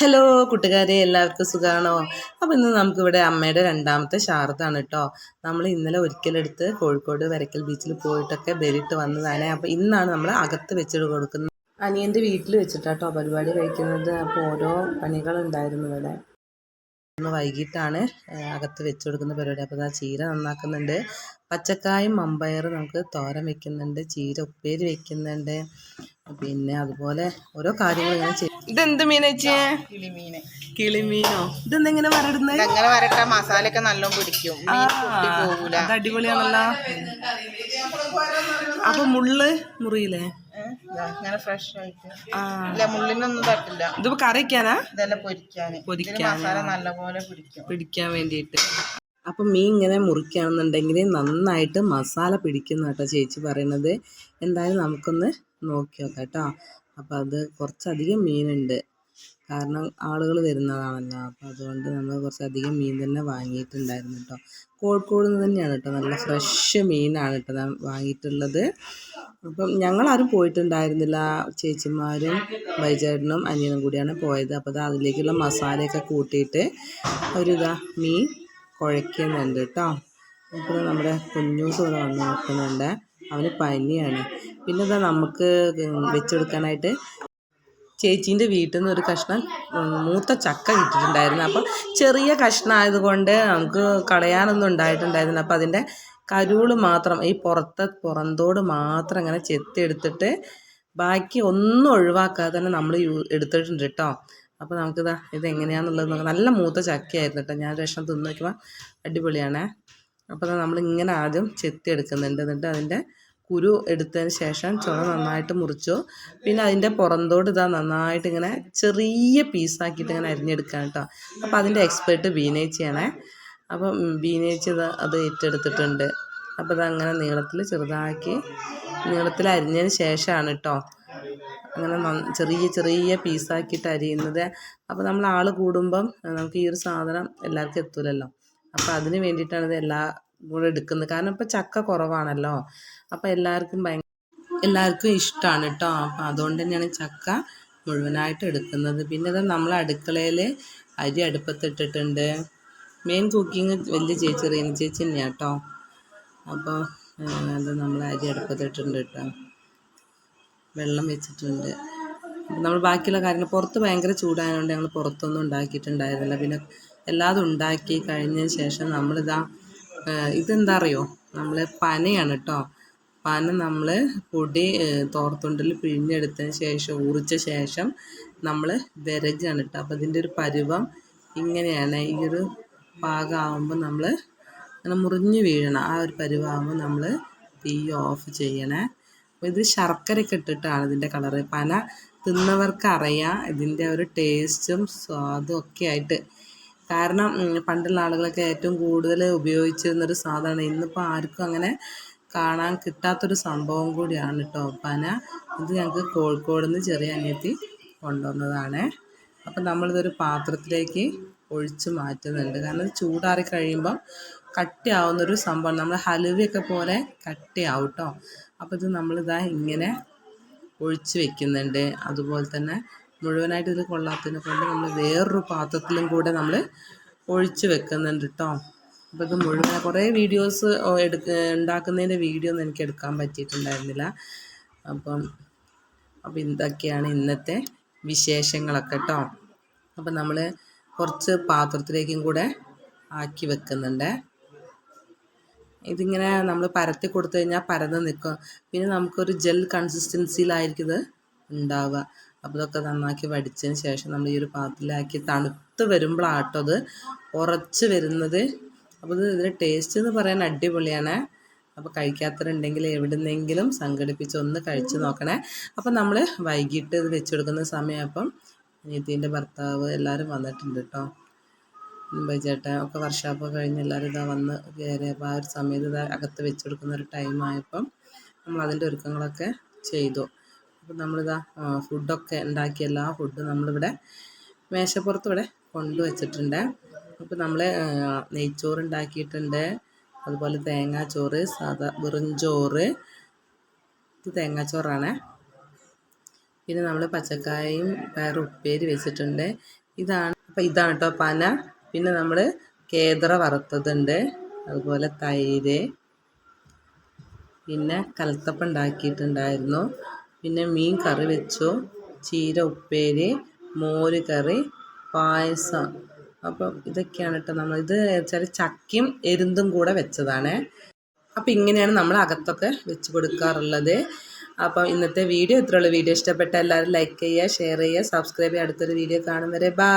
Hello കൂട്ടുകാരെ, എല്ലാവർക്കും സുഖമാണോ? അപ്പോൾ ഇന്ന് നമുക്കിവിടെ അമ്മയുടെ രണ്ടാമത്തെ ശ്രാദ്ധാണ് കേട്ടോ. നമ്മൾ ഇന്നലെ ഒരിക്കലെടുത്ത് കോഴിക്കോട് വരക്കൽ ബീച്ചിൽ പോയിട്ടൊക്കെ ബലിയിട്ട് വന്നതാണ്. അപ്പോൾ ഇന്നാണ് നമ്മൾ അകത്ത് വെച്ചിട്ട് കൊടുക്കുന്നത്. അനിയൻ്റെ വീട്ടിൽ വെച്ചിട്ടാട്ടോ പരിപാടി കഴിക്കുന്നത്. അപ്പോൾ ഓരോ പണികളുണ്ടായിരുന്നു ഇവിടെ. ഇന്ന് വൈകിട്ടാണ് അകത്ത് വെച്ച് കൊടുക്കുന്ന പരിപാടി. അപ്പോൾ ചീര നന്നാക്കുന്നുണ്ട്, പച്ചക്കായും മമ്പയർ നമുക്ക് തോരൻ വെക്കുന്നുണ്ട്, ചീര ഉപ്പേരി വെക്കുന്നുണ്ട്, പിന്നെ അതുപോലെ ഓരോ കാര്യങ്ങൾ ഇങ്ങനെ ചെയ്യും. ഇതെന്ത് മീൻ വെച്ചേ? കിളിമീന്. കിളിമീനോ? ഇതെന്തെങ്ങനെ വരടുന്നത്? അങ്ങനെ വരട്ടാ മസാലയൊക്കെ നല്ലോണം പിടിക്കും, പോകൂല. അത് അടിപൊളിയാണല്ലോ. അപ്പൊ മുള്ള് മുറിയില്ലേ? ഇങ്ങനെ ഫ്രഷ് ആയിട്ട് ഇല്ല, മുള്ളിനൊന്നും തട്ടില്ല. ഇതിപ്പോ കറി വെക്കാനാ? ഇതെല്ലാം പൊരിക്കാൻ മസാല നല്ലപോലെ പിടിക്കാൻ വേണ്ടിയിട്ട്. അപ്പം മീൻ ഇങ്ങനെ മുറിക്കുകയാണെന്നുണ്ടെങ്കിൽ നന്നായിട്ട് മസാല പിടിക്കുന്ന കേട്ടോ ചേച്ചി പറയണത്. എന്തായാലും നമുക്കൊന്ന് നോക്കി നോക്കാം കേട്ടോ. അപ്പം അത് കുറച്ചധികം മീനുണ്ട്, കാരണം ആളുകൾ വരുന്നതാണല്ലോ. അപ്പം അതുകൊണ്ട് നമ്മൾ കുറച്ചധികം മീൻ തന്നെ വാങ്ങിയിട്ടുണ്ടായിരുന്നു കേട്ടോ. കോഴിക്കോട് നിന്ന് തന്നെയാണ് കേട്ടോ, നല്ല ഫ്രഷ് മീനാണ് കേട്ടോ ഞാൻ വാങ്ങിയിട്ടുള്ളത്. അപ്പം ഞങ്ങളാരും പോയിട്ടുണ്ടായിരുന്നില്ല, ചേച്ചിമാരും വൈചേട്ടനും അനിയനും കൂടിയാണ് പോയത്. അപ്പോൾ അതിലേക്കുള്ള മസാലയൊക്കെ കൂട്ടിയിട്ട് ഒരിതാ മീൻ കുഴയ്ക്കുന്നുണ്ട് കേട്ടോ. അപ്പോൾ നമ്മുടെ കുഞ്ഞൂസ് ഇവിടെ വന്ന് നോക്കുന്നുണ്ട്, അവന് പനിയാണ്. പിന്നെ ഇതാ നമുക്ക് വെച്ചെടുക്കാനായിട്ട് ചേച്ചീൻ്റെ വീട്ടിൽ നിന്ന് ഒരു കഷ്ണം മൂത്ത ചക്ക കിട്ടിയിട്ടുണ്ടായിരുന്നു. അപ്പോൾ ചെറിയ കഷ്ണം ആയതുകൊണ്ട് നമുക്ക് കളയാനൊന്നും ഉണ്ടായിട്ടുണ്ടായിരുന്നില്ല. അപ്പോൾ അതിൻ്റെ കരുള് മാത്രം, ഈ പുറന്തോട് മാത്രം ഇങ്ങനെ ചെത്തിയെടുത്തിട്ട് ബാക്കി ഒന്നും ഒഴിവാക്കാതെ തന്നെ നമ്മൾ എടുത്തിട്ടുണ്ട് കേട്ടോ. അപ്പോൾ നമുക്കിതാ ഇതെങ്ങനെയാണെന്നുള്ളത് നോക്കാം. നല്ല മൂത്ത ചക്കയായിരുന്നു കേട്ടോ. ഞാൻ രക്ഷണം തിന്ന് നോക്കുമ്പോൾ അടിപൊളിയാണേ. അപ്പോൾ നമ്മളിങ്ങനെ ആദ്യം ചെത്തിയെടുക്കുന്നുണ്ട്, എന്നിട്ട് അതിൻ്റെ കുരു എടുത്തതിന് ശേഷം ചുള നന്നായിട്ട് മുറിച്ചു. പിന്നെ അതിൻ്റെ പുറന്തോട് നന്നായിട്ട് ഇങ്ങനെ ചെറിയ പീസാക്കിയിട്ട് ഇങ്ങനെ അരിഞ്ഞെടുക്കാൻ കേട്ടോ. അപ്പോൾ അതിൻ്റെ എക്സ്പേർട്ട് ബീനേച്ചിയാണേ. അപ്പം ബീനേച്ചി അത് ഏറ്റെടുത്തിട്ടുണ്ട്. അപ്പോൾ അതങ്ങനെ നീളത്തിൽ അരിഞ്ഞതിന് ശേഷമാണ് കേട്ടോ അങ്ങനെ ചെറിയ ചെറിയ പീസാക്കിയിട്ട് അരിയുന്നത്. അപ്പോൾ നമ്മൾ ആൾ കൂടുമ്പം നമുക്ക് ഈ ഒരു സാധനം എല്ലാവർക്കും എത്തൂലല്ലോ. അപ്പോൾ അതിന് വേണ്ടിയിട്ടാണ് ഇത് എല്ലാം കൂടെ എടുക്കുന്നത്. കാരണം ഇപ്പോൾ ചക്ക കുറവാണല്ലോ, അപ്പോൾ എല്ലാവർക്കും ഇഷ്ടമാണ് കേട്ടോ. അപ്പോൾ അതുകൊണ്ട് തന്നെയാണ് ചക്ക മുഴുവനായിട്ട് എടുക്കുന്നത്. പിന്നെ ഇത് നമ്മൾ അടുക്കളയിൽ അരി അടുപ്പത്തിട്ടിട്ടുണ്ട്. മെയിൻ കുക്കിങ് വലിയ ചേച്ചി റീന ചേച്ചി തന്നെയാണ് കേട്ടോ. അപ്പോൾ അത് നമ്മൾ അരി അടുപ്പത്തിട്ടുണ്ട് കേട്ടോ, വെള്ളം വെച്ചിട്ടുണ്ട്. നമ്മൾ ബാക്കിയുള്ള കാര്യങ്ങൾ പുറത്ത് ഭയങ്കര ചൂടായതുകൊണ്ട് ഞങ്ങൾ പുറത്തൊന്നും ഉണ്ടാക്കിയിട്ടുണ്ടായിരുന്നില്ല. പിന്നെ എല്ലാതും ഉണ്ടാക്കി കഴിഞ്ഞതിന് ശേഷം ഇതെന്താ അറിയോ, നമ്മൾ പനയാണ് കേട്ടോ. പന നമ്മൾ പൊടി തോർത്തുണ്ടിൽ പിഴിഞ്ഞെടുത്തതിന് ശേഷം ഊറിച്ച ശേഷം നമ്മൾ വിരകാണ് കേട്ടോ. അപ്പോൾ ഇതിൻ്റെ ഒരു പരുവം ഇങ്ങനെയാണ്. ഈ ഒരു പാകമാകുമ്പോൾ നമ്മൾ അങ്ങനെ മുറിഞ്ഞ് വീഴണം. ആ ഒരു പരുവമാകുമ്പോൾ നമ്മൾ തീ ഓഫ് ചെയ്യണേ. അപ്പോൾ ഇത് ശർക്കരയൊക്കെ ഇട്ടിട്ടാണ് ഇതിൻ്റെ കളറ്. പന തിന്നവർക്ക് അറിയാം ഇതിൻ്റെ ഒരു ടേസ്റ്റും സ്വാദും ഒക്കെ ആയിട്ട്. കാരണം പണ്ടുള്ള ആളുകളൊക്കെ ഏറ്റവും കൂടുതൽ ഉപയോഗിച്ചിരുന്നൊരു സാധനമാണ്. ഇന്നിപ്പോൾ ആർക്കും അങ്ങനെ കാണാൻ കിട്ടാത്തൊരു സംഭവം കൂടിയാണ് കേട്ടോ പന. ഇത് ഞങ്ങൾക്ക് കോഴിക്കോട് നിന്ന് ചെറിയ അനിയത്തി കൊണ്ടുവന്നതാണ്. അപ്പം നമ്മളിതൊരു പാത്രത്തിലേക്ക് ഒഴിച്ച് മാറ്റുന്നുണ്ട്, കാരണം ചൂടാറി കഴിയുമ്പം കട്ടിയാവുന്നൊരു സംഭവം, നമ്മൾ ഹലുവയൊക്കെ പോലെ കട്ടിയാവും കേട്ടോ. അപ്പോൾ ഇത് നമ്മളിതാ ഇങ്ങനെ ഒഴിച്ച് വെക്കുന്നുണ്ട്. അതുപോലെ തന്നെ മുഴുവനായിട്ട് ഇത് കൊള്ളാത്തതിനെ കൊണ്ട് നമ്മൾ വേറൊരു പാത്രത്തിലും കൂടെ നമ്മൾ ഒഴിച്ച് വെക്കുന്നുണ്ട് കേട്ടോ. അപ്പോൾ ഇത് മുഴുവൻ കുറേ വീഡിയോസ് ഉണ്ടാക്കുന്നതിൻ്റെ വീഡിയോ ഒന്നും എനിക്ക് എടുക്കാൻ പറ്റിയിട്ടുണ്ടായിരുന്നില്ല. അപ്പം ഇതൊക്കെയാണ് ഇന്നത്തെ വിശേഷങ്ങളൊക്കെ കേട്ടോ. അപ്പം നമ്മൾ കുറച്ച് പാത്രത്തിലേക്കും കൂടെ ആക്കി വെക്കുന്നുണ്ട്. ഇതിങ്ങനെ നമ്മൾ പരത്തി കൊടുത്തു കഴിഞ്ഞാൽ പരന്ന് നിൽക്കും. പിന്നെ നമുക്കൊരു ജെൽ കൺസിസ്റ്റൻസിയിലായിരിക്കും ഇത് ഉണ്ടാവുക. അപ്പോൾ ഇതൊക്കെ നന്നാക്കി വടിച്ചതിന് ശേഷം നമ്മൾ ഈ ഒരു പാത്രത്തിലാക്കി തണുത്ത് വരുമ്പോഴാട്ടോ അത് ഉറച്ച് വരുന്നത്. അപ്പോൾ ഇതിൻ്റെ ടേസ്റ്റ് എന്ന് പറയാൻ അടിപൊളിയാണ്. അപ്പോൾ കഴിക്കാത്തവരുണ്ടെങ്കിൽ എവിടുന്നെങ്കിലും സംഘടിപ്പിച്ച് ഒന്ന് കഴിച്ച് നോക്കണേ. അപ്പം നമ്മൾ വൈകിട്ട് ഇത് വെച്ച് കൊടുക്കുന്ന സമയം അപ്പം അനിയത്തീൻ്റെ ഭർത്താവ് എല്ലാവരും വന്നിട്ടുണ്ട് കേട്ടോ. ചേട്ടൻ ഒക്കെ വർഷാപ്പൊക്കെ കഴിഞ്ഞ് എല്ലാവരും വന്ന് കയറിയപ്പോൾ ആ ഒരു സമയത്ത് അകത്ത് വെച്ച് കൊടുക്കുന്ന ഒരു ടൈമായപ്പം നമ്മൾ അതിൻ്റെ ഒരുക്കങ്ങളൊക്കെ ചെയ്തു. അപ്പം നമ്മളിതാ ഫുഡൊക്കെ ഉണ്ടാക്കിയ എല്ലാ ഫുഡും നമ്മളിവിടെ മേശപ്പുറത്ത് ഇവിടെ കൊണ്ടുവച്ചിട്ടുണ്ട്. അപ്പോൾ നമ്മൾ നെയ്ച്ചോറ് ഉണ്ടാക്കിയിട്ടുണ്ട്, അതുപോലെ തേങ്ങാച്ചോറ്, സാധാ വെറും ചോറ്, ഇത് തേങ്ങാച്ചോറാണ്. പിന്നെ നമ്മൾ പച്ചക്കായയും പയർ ഉപ്പേരി വെച്ചിട്ടുണ്ട്. ഇതാണ് കേട്ടോ പന. പിന്നെ നമ്മൾ കേദറ വറുത്തതുണ്ട്, അതുപോലെ തൈര്, പിന്നെ കലത്തപ്പം ഉണ്ടാക്കിയിട്ടുണ്ടായിരുന്നു, പിന്നെ മീൻ കറി വെച്ചു, ചീര ഉപ്പേരി, മോര് കറി, പായസം. അപ്പം ഇതൊക്കെയാണ് കേട്ടോ ഇത് വെച്ചാൽ ചക്കയും എരുന്തും കൂടെ വെച്ചതാണ്. അപ്പം ഇങ്ങനെയാണ് നമ്മൾ അകത്തൊക്കെ വെച്ച് കൊടുക്കാറുള്ളത്. അപ്പം ഇന്നത്തെ വീഡിയോ ഇത്രയുള്ളൂ. വീഡിയോ ഇഷ്ടപ്പെട്ട എല്ലാവരും ലൈക്ക് ചെയ്യുക, ഷെയർ ചെയ്യുക, സബ്സ്ക്രൈബ് ചെയ്യുക. അടുത്തൊരു വീഡിയോ കാണും വരെ ബൈ.